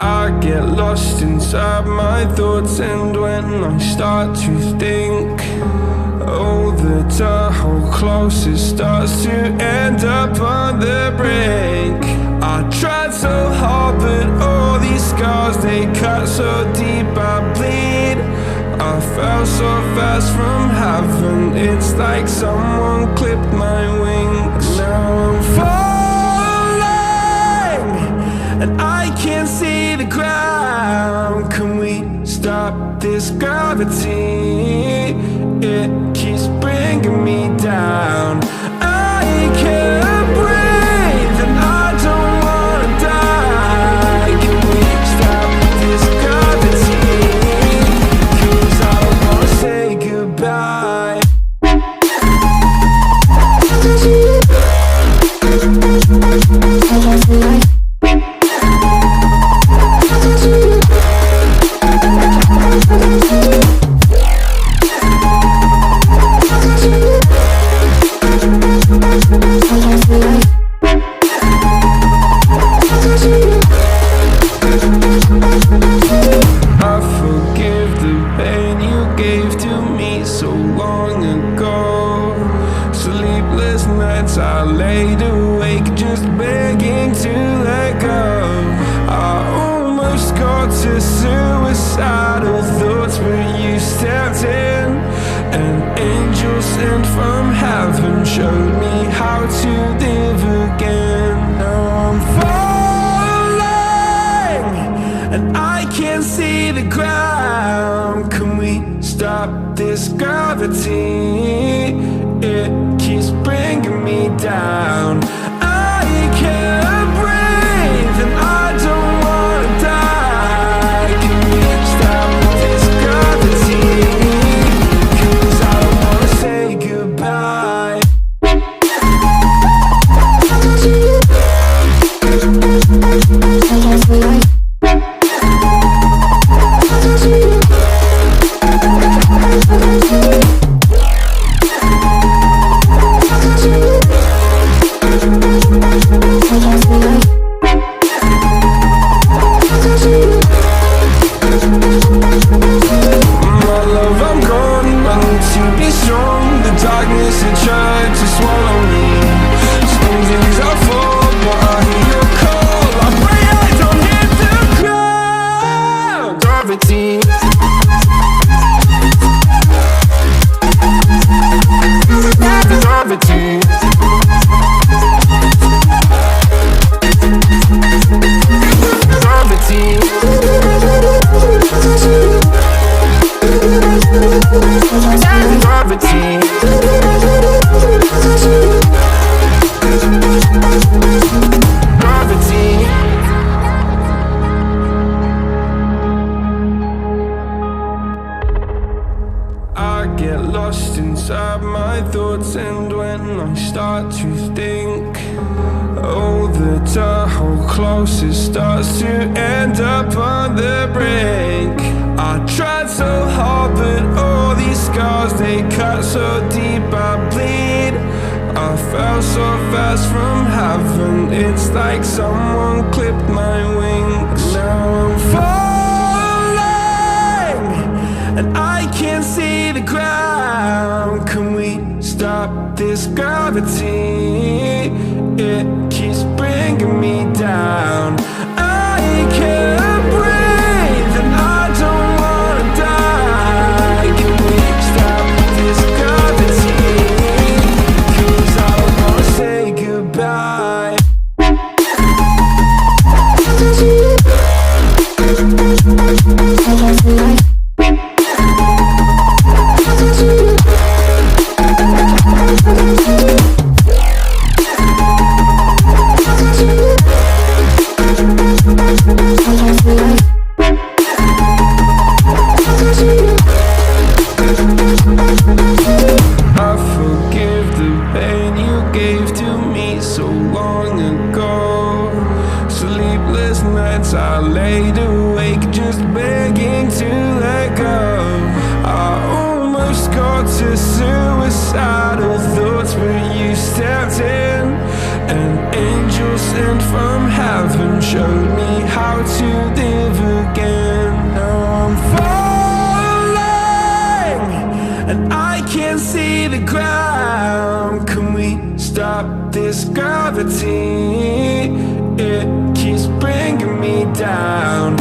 I get lost inside my thoughts, and when I start to think, oh, the tunnel close, it starts to end up on the brink. I tried so hard, but all these scars, they cut so deep, I bleed. I fell so fast from heaven, it's like someone clipped my wings. Now I'm falling, and I can't see the ground. Can we stop this gravity? It keeps bringing me down. I can't breathe, and I don't wanna die. Can we stop this gravity? 'Cause I don't wanna say goodbye. I laid awake just begging to let go. I almost got to suicidal thoughts, but you stepped in. An angel sent from heaven showed me how to live again. Now I'm falling, and I can't see the ground. Can we stop this gravity? It keeps bringing me down. I can't breathe, and I don't wanna die. Can we stop this gravity? 'Cause I don't wanna say goodbye. Inside my thoughts, and when I start to think, oh, the tunnel close, it starts to end up on the brink. I tried so hard, but all these scars, they cut so deep, I bleed. I fell so fast from heaven, it's like someone clipped my wings. Now I'm falling, and I can't see the ground. Can we stop this gravity? It keeps bringing me down. I can't breathe, and I don't wanna die. Can we stop this gravity? 'Cause I don't wanna say goodbye. I forgive the pain you gave to me so long ago. Sleepless nights, I laid awake just begging to let go. I almost got to suicidal thoughts, but you stepped in. An angel sent from heaven showed me how to live gravity, it keeps bringing me down.